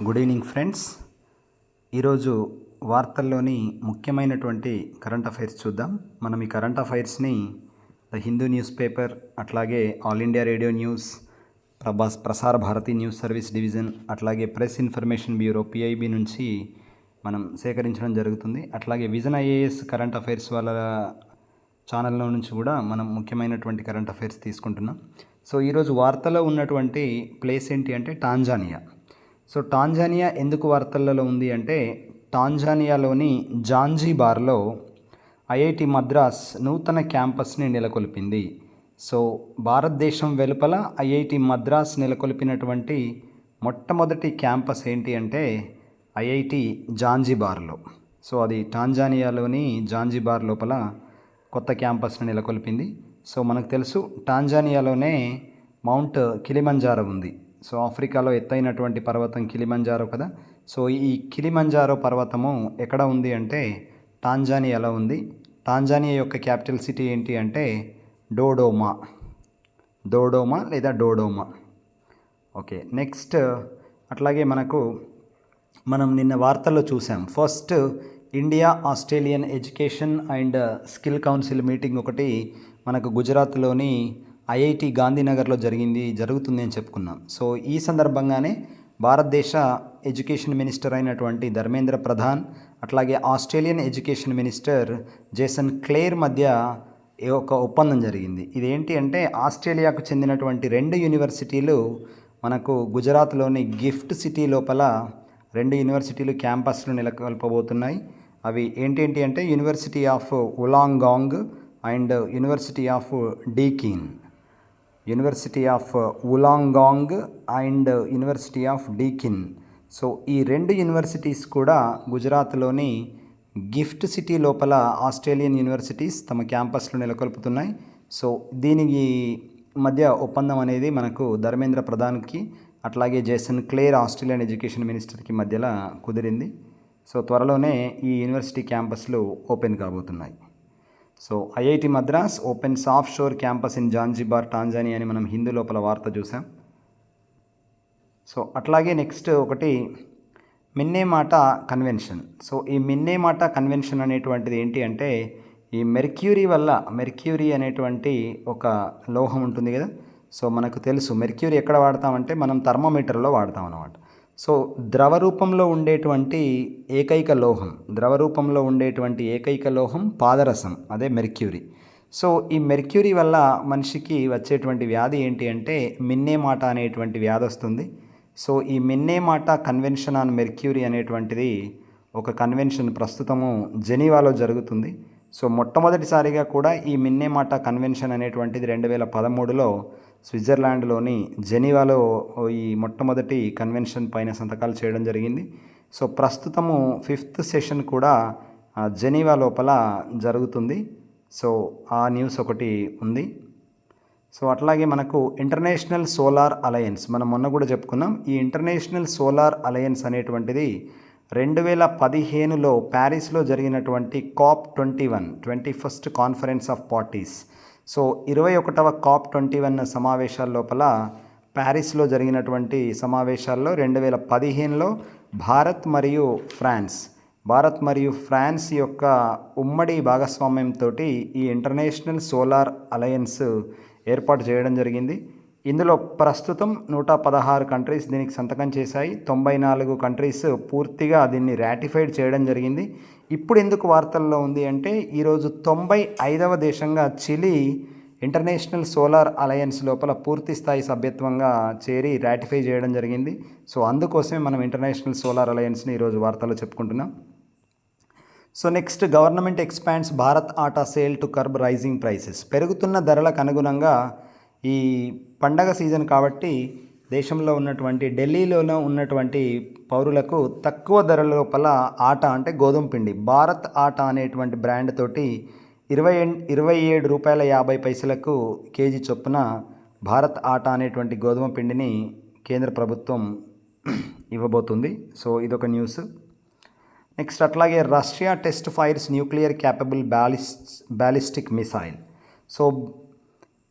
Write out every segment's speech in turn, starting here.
Good evening friends. ఈరోజు వార్తల్లోని ముఖ్యమైనటువంటి కరెంట్ అఫైర్స్ చూద్దాం. మనం ఈ కరెంట్ అఫైర్స్ని ద హిందూ న్యూస్ పేపర్, అట్లాగే All India Radio news, Prasar Bharati news service division, అట్లాగే ప్రెస్ ఇన్ఫర్మేషన్ బ్యూరో పిఐబి నుంచి మనం సేకరించడం జరుగుతుంది. అట్లాగే విజన్ ఐఏఎస్ కరెంట్ అఫైర్స్ వాళ్ళ ఛానల్లో నుంచి కూడా మనం ముఖ్యమైనటువంటి కరెంట్ అఫైర్స్ తీసుకుంటున్నాం. సో ఈరోజు వార్తలో ఉన్నటువంటి ప్లేస్ ఏంటి అంటే టాంజానియా. సో టాంజానియా ఎందుకు వార్తలలో ఉంది అంటే టాంజానియాలోని జాంజిబార్లో ఐఐటి మద్రాస్ నూతన క్యాంపస్ని నెలకొల్పింది. సో భారతదేశం వెలుపల ఐఐటి మద్రాస్ నెలకొల్పినటువంటి మొట్టమొదటి క్యాంపస్ ఏంటి అంటే ఐఐటి జాంజిబార్లో. సో అది టాంజానియాలోని జాంజిబార్ లోపల కొత్త క్యాంపస్ని నెలకొల్పింది. సో మనకు తెలుసు టాంజానియాలోనే మౌంట్ కిలిమంజారో ఉంది. సో ఆఫ్రికాలో ఎత్తైనటువంటి పర్వతం కిలిమంజారో కదా. సో ఈ కిలిమంజారో పర్వతము ఎక్కడ ఉంది అంటే టాంజానియాలో ఉంది. టాంజానియా యొక్క క్యాపిటల్ సిటీ ఏంటి అంటే డోడోమా లేదా డోడోమా. ఓకే, నెక్స్ట్ అట్లాగే మనం నిన్న వార్తల్లో చూసాం. First India Australian education and skill council meeting ఒకటి మనకు గుజరాత్లోని ఐఐటి గాంధీనగర్లో జరుగుతుంది అని చెప్పుకున్నాం. సో ఈ సందర్భంగానే భారతదేశ ఎడ్యుకేషన్ మినిస్టర్ అయినటువంటి ధర్మేంద్ర ప్రధాన్, అట్లాగే Australian education minister Jason Clare మధ్య ఒక ఒప్పందం జరిగింది. ఇదేంటి అంటే ఆస్ట్రేలియాకు చెందినటువంటి 2 యూనివర్సిటీలు మనకు గుజరాత్లోని గిఫ్ట్ సిటీ లోపల 2 యూనివర్సిటీలు క్యాంపస్లు నెలకొల్పబోతున్నాయి. అవి ఏంటి అంటే university of Wollongong and university of Deakin. University of Wollongong and university of Deakin. So ఈ 2 యూనివర్సిటీస్ కూడా గుజరాత్లోని గిఫ్ట్ సిటీ లోపల ఆస్ట్రేలియన్ యూనివర్సిటీస్ తమ క్యాంపస్లు నెలకొల్పుతున్నాయి. సో దీనికి మధ్య ఒప్పందం అనేది మనకు ధర్మేంద్ర ప్రధాన్కి అట్లాగే జేసన్ క్లేర్ ఆస్ట్రేలియన్ ఎడ్యుకేషన్ మినిస్టర్కి మధ్యలో కుదిరింది. సో త్వరలోనే ఈ యూనివర్సిటీ క్యాంపస్లు ఓపెన్ కాబోతున్నాయి. So IIT Madras opens of sure campus in Zanzibar Tanzania అని మనం హిందూ లోపల వార్త చూసాం. సో అట్లాగే నెక్స్ట్ ఒకటి మిన్నేమాటా కన్వెన్షన్. సో ఈ మిన్నేమాటా కన్వెన్షన్ అనేటువంటిది ఏంటి అంటే ఈ మెర్క్యూరీ అనేటువంటి ఒక లోహం ఉంటుంది కదా. సో మనకు తెలుసు మెర్క్యూరీ ఎక్కడ వాడతామంటే మనం థర్మోమీటర్లో వాడతాం అన్నమాట. సో ద్రవ రూపంలో ఉండేటువంటి ఏకైక లోహం పాదరసం, అదే మెర్క్యూరీ. సో ఈ మెర్క్యూరీ వల్ల మనిషికి వచ్చేటువంటి వ్యాధి ఏంటి అంటే మిన్నేమాటా అనేటువంటి వ్యాధి వస్తుంది. సో ఈ మిన్నేమాటా కన్వెన్షన్ ఆన్ మెర్క్యూరీ అనేటువంటిది ఒక కన్వెన్షన్ ప్రస్తుతము జెనీవాలో జరుగుతుంది. సో మొట్టమొదటిసారిగా కూడా ఈ మిన్నేమాటా కన్వెన్షన్ అనేటువంటిది 2013లో స్విట్జర్లాండ్లోని జెనీవాలో ఈ మొట్టమొదటి కన్వెన్షన్ పైన సంతకాలు చేయడం జరిగింది. సో ప్రస్తుతము 5th సెషన్ కూడా జెనీవా లోపల జరుగుతుంది. సో ఆ న్యూస్ ఒకటి ఉంది. సో అట్లాగే మనకు ఇంటర్నేషనల్ సోలార్ అలయన్స్, మనం మొన్న కూడా చెప్పుకున్నాం. ఈ ఇంటర్నేషనల్ సోలార్ అలయన్స్ అనేటువంటిది 2015లో ప్యారిస్లో జరిగినటువంటి COP21 21st conference of parties. So 21వ COP21 సమావేశాల లోపల ప్యారిస్లో జరిగినటువంటి సమావేశాల్లో 2015లో భారత్ మరియు ఫ్రాన్స్ యొక్క ఉమ్మడి భాగస్వామ్యంతో ఈ ఇంటర్నేషనల్ సోలార్ అలయన్స్ ఏర్పాటు చేయడం జరిగింది. ఇందులో ప్రస్తుతం 116 కంట్రీస్ దీనికి సంతకం చేశాయి. 94 కంట్రీస్ పూర్తిగా దీన్ని రాటిఫైడ్ చేయడం జరిగింది. ఇప్పుడు ఎందుకు వార్తల్లో ఉంది అంటే ఈరోజు 95వ దేశంగా చిలీ ఇంటర్నేషనల్ సోలార్ అలయన్స్ లోపల పూర్తి స్థాయి సభ్యత్వంగా చేరి రాటిఫై చేయడం జరిగింది. సో అందుకోసమే మనం ఇంటర్నేషనల్ సోలార్ అలయన్స్ని ఈరోజు వార్తల్లో చెప్పుకుంటున్నాం. So next government expands Bharat Atta sale to curb rising prices. పెరుగుతున్న ధరలకు అనుగుణంగా ఈ పండగ సీజన్ కాబట్టి దేశంలో ఉన్నటువంటి ఢిల్లీలోనూ ఉన్నటువంటి పౌరులకు తక్కువ ధరల లోపల ఆటా అంటే గోధుమ పిండి భారత్ ఆటా అనేటువంటి బ్రాండ్ తోటి 27 రూపాయల 50 పైసలకు కేజీ చొప్పున భారత్ ఆటా అనేటువంటి గోధుమ పిండిని కేంద్ర ప్రభుత్వం ఇవ్వబోతుంది. సో ఇదొక న్యూస్. నెక్స్ట్ అట్లాగే Russia test fires nuclear capable ballistic missile. So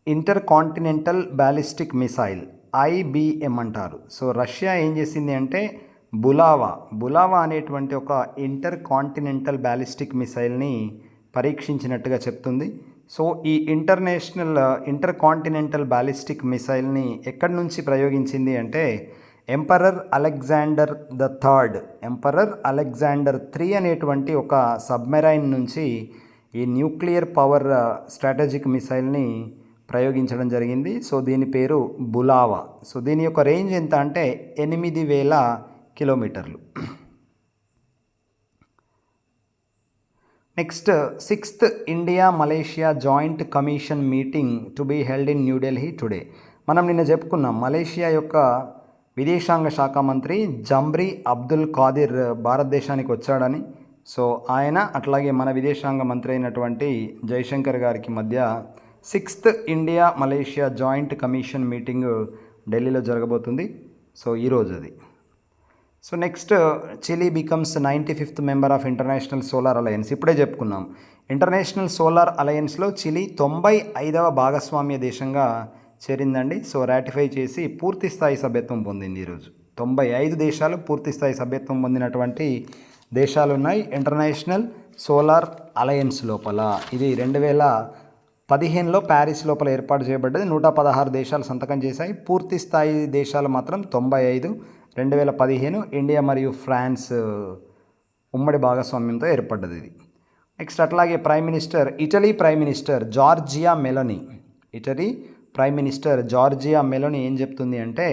inter continental ballistic missile IBM అంటారు. సో రష్యా ఏం చేసింది అంటే బులావా అనేటువంటి ఒక ఇంటర్ కాంటినెంటల్ బ్యాలిస్టిక్ మిసైల్ని పరీక్షించినట్టుగా చెప్తుంది. సో ఈ ఇంటర్ కాంటినెంటల్ బ్యాలిస్టిక్ మిసైల్ని ఎక్కడి నుంచి ప్రయోగించింది అంటే ఎంపరర్ అలెగ్జాండర్ III అనేటువంటి ఒక సబ్మెరైన్ నుంచి ఈ న్యూక్లియర్ పవర్ స్ట్రాటజిక్ మిసైల్ని ప్రయోగించడం జరిగింది. సో దీని పేరు బులావా. సో దీని యొక్క రేంజ్ ఎంత అంటే 8,000 కిలోమీటర్లు. Next 6th India Malaysia joint commission meeting to be held in New Delhi today. మనం నిన్న చెప్పుకున్నాం మలేషియా యొక్క విదేశాంగ శాఖ మంత్రి జంబ్రీ అబ్దుల్ ఖాదిర్ భారతదేశానికి వచ్చాడని. సో ఆయన అట్లాగే మన విదేశాంగ మంత్రి అయినటువంటి జైశంకర్ గారికి మధ్య 6th India Malaysia joint commission meeting ఢిల్లీలో జరగబోతుంది. సో ఈరోజు అది. So next Chile becomes 95th member of international solar alliance. ఇప్పుడే చెప్పుకున్నాం ఇంటర్నేషనల్ సోలార్ అలయన్స్లో చిలీ 95వ భాగస్వామ్య దేశంగా చేరిందండి. సో రాటిఫై చేసి పూర్తి స్థాయి సభ్యత్వం పొందింది ఈరోజు. 95 దేశాలు పూర్తి స్థాయి సభ్యత్వం పొందినటువంటి దేశాలు ఉన్నాయి ఇంటర్నేషనల్ సోలార్ అలయన్స్ లోపల. ఇది 2015లో ప్యారిస్ లోపల ఏర్పాటు చేయబడ్డది. 116 దేశాలు సంతకం చేశాయి. పూర్తి స్థాయి దేశాలు మాత్రం 95. 2015 ఇండియా మరియు ఫ్రాన్స్ ఉమ్మడి భాగస్వామ్యంతో ఏర్పడ్డది ఇది. నెక్స్ట్ అట్లాగే Italy prime minister Georgia Meloni ఏం చెప్తుంది అంటే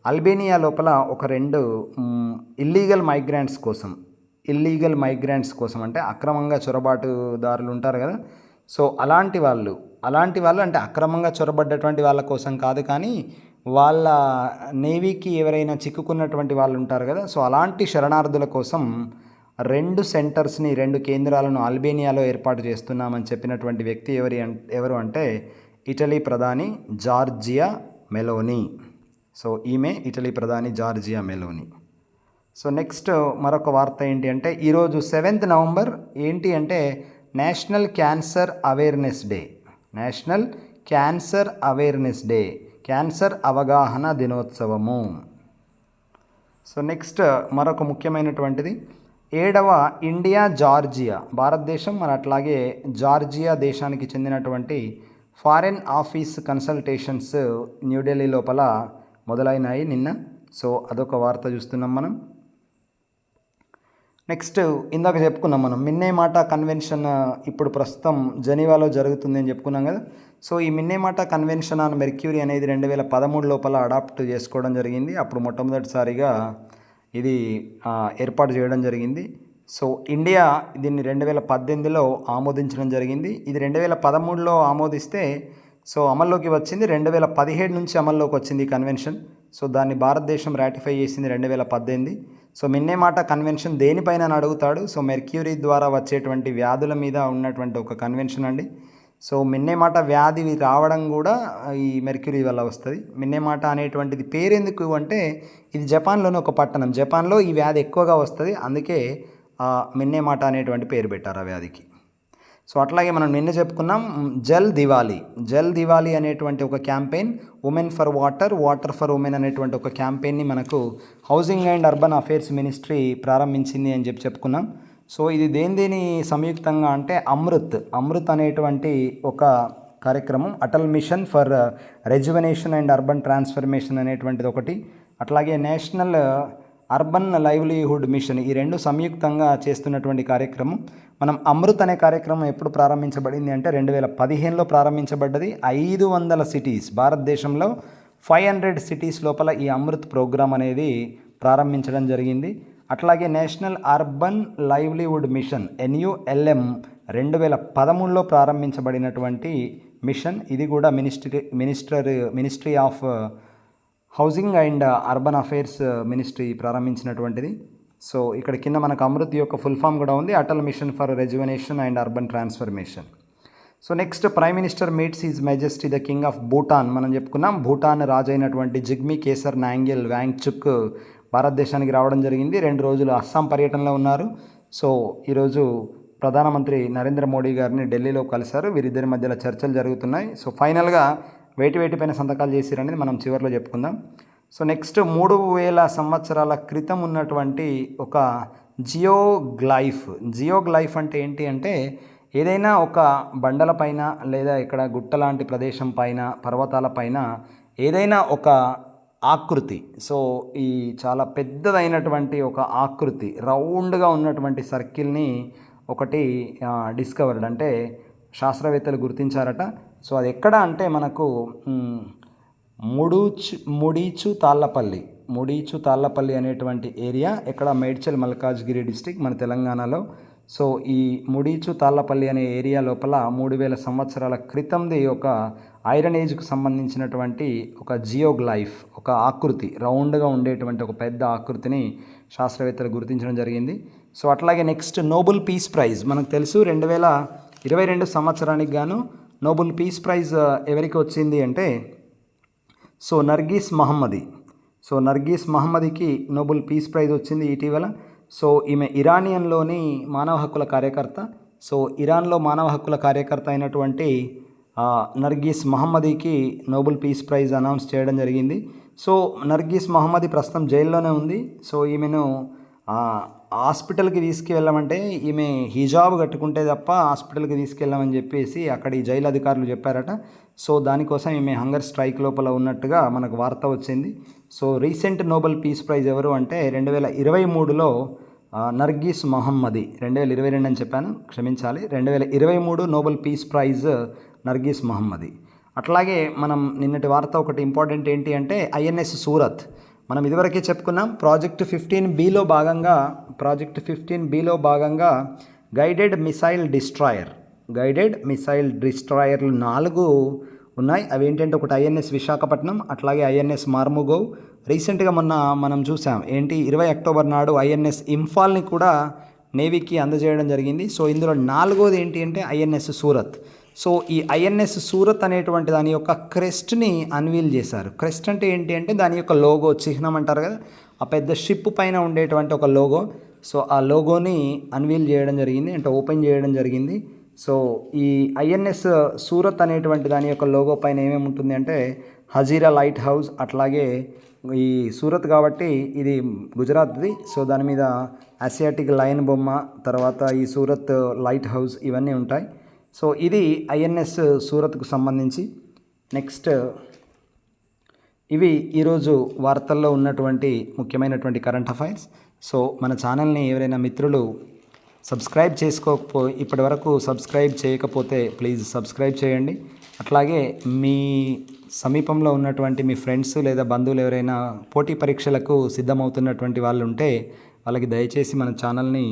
అల్బేనియా లోపల ఒక 2 ఇల్లీగల్ మైగ్రెంట్స్ కోసం అంటే అక్రమంగా చొరబాటుదారులు ఉంటారు కదా. సో అలాంటి వాళ్ళు అంటే అక్రమంగా చొరబడ్డటువంటి వాళ్ళ కోసం కాదు, కానీ వాళ్ళ నేవీకి ఎవరైనా చిక్కుకున్నటువంటి వాళ్ళు ఉంటారు కదా. సో అలాంటి శరణార్థుల కోసం 2 కేంద్రాలను అల్బేనియాలో ఏర్పాటు చేస్తున్నామని చెప్పినటువంటి వ్యక్తి ఎవరు అంటే ఇటలీ ప్రధాని జార్జియా మెలోని. సో ఈమె ఇటలీ ప్రధాని జార్జియా మెలోని. సో నెక్స్ట్ మరొక వార్త ఏంటి అంటే ఈరోజు 7th నవంబర్ ఏంటి అంటే national cancer awareness day, cancer అవగాహన దినోత్సవము. సో నెక్స్ట్ మరొక ముఖ్యమైనటువంటిది 7వ ఇండియా జార్జియా భారతదేశం మరి అట్లాగే జార్జియా దేశానికి చెందినటువంటి ఫారెన్ ఆఫీస్ కన్సల్టేషన్స్ న్యూఢిల్లీ లోపల మొదలైనాయి నిన్న. సో అదొక వార్త చూస్తున్నాం మనం. నెక్స్ట్ ఇందాక చెప్పుకున్నాం మనం మిన్నేమాటా కన్వెన్షన్ ఇప్పుడు ప్రస్తుతం జెనీవాలో జరుగుతుంది అని చెప్పుకున్నాం కదా. సో ఈ మిన్నేమాటా కన్వెన్షన్ ఆన్ మెర్క్యూరీ అనేది 2013 లోపల అడాప్ట్ చేసుకోవడం జరిగింది. అప్పుడు మొట్టమొదటిసారిగా ఇది ఏర్పాటు చేయడం జరిగింది. సో ఇండియా దీన్ని 2018లో ఆమోదించడం జరిగింది. ఇది 2013లో ఆమోదిస్తే సో అమల్లోకి వచ్చింది 2017 నుంచి అమల్లోకి వచ్చింది ఈ కన్వెన్షన్. సో దాన్ని భారతదేశం రాటిఫై చేసింది 2018. సో మిన్నేమాటా కన్వెన్షన్ దేనిపైన అని అడుగుతాడు. సో మెర్క్యూరీ ద్వారా వచ్చేటువంటి వ్యాధుల మీద ఉన్నటువంటి ఒక కన్వెన్షన్ అండి. సో మిన్నేమాటా వ్యాధి రావడం కూడా ఈ మెర్క్యూరీ వల్ల వస్తుంది. మిన్నేమాటా అనేటువంటిది పేరెందుకు అంటే ఇది జపాన్లోని ఒక పట్టణం. జపాన్లో ఈ వ్యాధి ఎక్కువగా వస్తుంది, అందుకే మిన్నేమాటా అనేటువంటి పేరు పెట్టారు ఆ వ్యాధికి. సో అట్లాగే మనం నిన్న చెప్పుకున్నాం జల్ దివాలి అనేటువంటి ఒక campaign, women for water for women అనేటువంటి ఒక క్యాంపెయిన్ని మనకు housing and urban affairs ministry ప్రారంభించింది అని చెప్పుకున్నాం. సో ఇది దేని సంయుక్తంగా అంటే అమృత్ అనేటువంటి ఒక కార్యక్రమం, Atal mission for rejuvenation and urban transformation అనేటువంటిది ఒకటి, అట్లాగే నేషనల్ అర్బన్ లైవ్లీహుడ్ మిషన్, ఈ 2 సంయుక్తంగా చేస్తున్నటువంటి కార్యక్రమం. మనం అమృత్ అనే కార్యక్రమం ఎప్పుడు ప్రారంభించబడింది అంటే 2015లో ప్రారంభించబడ్డది. 500 సిటీస్, భారతదేశంలో 500 సిటీస్ లోపల ఈ అమృత్ ప్రోగ్రామ్ అనేది ప్రారంభించడం జరిగింది. అట్లాగే national urban livelihood mission NULM 2013లో ప్రారంభించబడినటువంటి మిషన్. ఇది కూడా ministry of housing and urban affairs ministry ప్రారంభించినటువంటిది. సో ఇక్కడ కింద మనకు అమృత్ యొక్క ఫుల్ ఫామ్ కూడా ఉంది, Atal mission for rejuvenation and urban transformation. So next prime minister meets his majesty the king of Bhutan. మనం చెప్పుకున్నాం భూటాన్ రాజు అయినటువంటి జిగ్మీ కేసర్ నాంగ్యల్ వాంగ్చుక్ భారతదేశానికి రావడం జరిగింది. 2 రోజులు అస్సాం పర్యటనలో ఉన్నారు. సో ఈరోజు ప్రధానమంత్రి నరేంద్ర మోడీ గారిని ఢిల్లీలో కలిశారు. వీరిద్దరి మధ్యలో చర్చలు జరుగుతున్నాయి. సో ఫైనల్గా వేటిపైన సంతకాలు చేసిరనేది మనం చివరిలో చెప్పుకుందాం. సో నెక్స్ట్ 3000 సంవత్సరాల క్రితం ఉన్నటువంటి ఒక జియోగ్లైఫ్. జియోగ్లైఫ్ అంటే ఏంటి అంటే ఏదైనా ఒక బండల పైన లేదా ఇక్కడ గుట్ట లాంటి ప్రదేశం పైన పర్వతాల పైన ఏదైనా ఒక ఆకృతి, సో ఈ చాలా పెద్దదైనటువంటి ఒక ఆకృతి రౌండ్గా ఉన్నటువంటి సర్కిల్ని ఒకటి డిస్కవర్డ్ అంటే శాస్త్రవేత్తలు గుర్తించారట. సో అది ఎక్కడ అంటే మనకు ముడీచు తాళ్ళపల్లి అనేటువంటి ఏరియా, ఎక్కడ మేడ్చల్ మల్కాజ్గిరి డిస్టిక్ మన తెలంగాణలో. సో ఈ ముడీచు తాళ్ళపల్లి అనే ఏరియా లోపల 3000 సంవత్సరాల క్రితంది ఒక ఐరన్ ఏజ్కు సంబంధించినటువంటి ఒక జియోగ్లైఫ్, ఒక ఆకృతి రౌండ్గా ఉండేటువంటి ఒక పెద్ద ఆకృతిని శాస్త్రవేత్తలు గుర్తించడం జరిగింది. సో అట్లాగే నెక్స్ట్ నోబెల్ పీస్ ప్రైజ్ మనకు తెలుసు 2022 సంవత్సరానికి గాను నోబెల్ పీస్ ప్రైజ్ ఎవరికి వచ్చింది అంటే సో నర్గీస్ మహమ్మదీకి నోబెల్ పీస్ ప్రైజ్ వచ్చింది ఇటీవల. సో ఈమె ఇరానియన్లోని మానవ హక్కుల కార్యకర్త. సో ఇరాన్లో మానవ హక్కుల కార్యకర్త అయినటువంటి నర్గీస్ మహమ్మదీకి నోబెల్ పీస్ ప్రైజ్ అనౌన్స్ చేయడం జరిగింది. సో నర్గీస్ మహమ్మదీ ప్రస్తుతం జైల్లోనే ఉంది. సో ఈమెను హాస్పిటల్కి తీసుకువెళ్ళమంటే ఈమె హిజాబ్ కట్టుకుంటే తప్ప హాస్పిటల్కి తీసుకెళ్ళమని చెప్పేసి అక్కడి జైలు అధికారులు చెప్పారట. సో దానికోసం ఈమె హంగర్ స్ట్రైక్ లోపల ఉన్నట్టుగా మనకు వార్త వచ్చింది. So recent Nobel peace praise ఎవరు అంటే 2023లో నర్గీస్ మహమ్మదీ, 2022 అని చెప్పాను, క్షమించాలి, 2023 నోబెల్ పీస్ ప్రైజ్ నర్గీస్ మహమ్మదీ. అట్లాగే మనం నిన్నటి వార్త ఒకటి ఇంపార్టెంట్ ఏంటి అంటే ఐఎన్ఎస్ సూరత్. మనం ఇదివరకే చెప్పుకున్నాం ప్రాజెక్ట్ 15Bలో భాగంగా గైడెడ్ మిసైల్ డిస్ట్రాయర్లు 4 ఉన్నాయి. అవి ఏంటంటే ఒకటి ఐఎన్ఎస్ విశాఖపట్నం, అట్లాగే ఐఎన్ఎస్ మార్ముగోవ్. రీసెంట్గా మొన్న మనం చూసాం ఏంటి 20 అక్టోబర్ నాడు ఐఎన్ఎస్ ఇంఫాల్ని కూడా నేవీకి అందజేయడం జరిగింది. సో ఇందులో 4వది ఏంటి అంటే ఐఎన్ఎస్ సూరత్. సో ఈ ఐఎన్ఎస్ సూరత్ అనేటువంటి దాని యొక్క క్రెస్ట్ని అన్వీల్ చేశారు. క్రెస్ట్ అంటే ఏంటి అంటే దాని యొక్క లోగో, చిహ్నం అంటారు కదా, ఆ పెద్ద షిప్ పైన ఉండేటువంటి ఒక లోగో. సో ఆ లోగోని అన్వీల్ చేయడం జరిగింది, అంటే ఓపెన్ చేయడం జరిగింది. సో ఈ ఐఎన్ఎస్ సూరత్ అనేటువంటి దాని యొక్క లోగో పైన ఏమేమి ఉంటుంది అంటే హజీరా లైట్ హౌస్, అట్లాగే ఈ సూరత్ కాబట్టి ఇది గుజరాత్ది. సో దాని మీద ఆసియాటిక్ లయన్ బొమ్మ, తర్వాత ఈ సూరత్ లైట్ హౌస్ ఇవన్నీ ఉంటాయి. సో ఇది ఐఎన్ఎస్ సూరత్కు సంబంధించి. నెక్స్ట్ ఇవి ఈరోజు వార్తల్లో ఉన్నటువంటి ముఖ్యమైనటువంటి కరెంట్ అఫైర్స్. సో మన ఛానల్ని ఎవరైనా మిత్రులు ఇప్పటి వరకు సబ్స్క్రైబ్ చేయకపోతే ప్లీజ్ సబ్స్క్రైబ్ చేయండి. అట్లాగే మీ సమీపంలో ఉన్నటువంటి మీ ఫ్రెండ్స్ లేదా బంధువులు ఎవరైనా పోటీ పరీక్షలకు సిద్ధమవుతున్నటువంటి వాళ్ళు ఉంటే వాళ్ళకి దయచేసి మన ఛానల్ని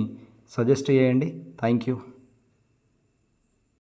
సజెస్ట్ చేయండి. Thank you.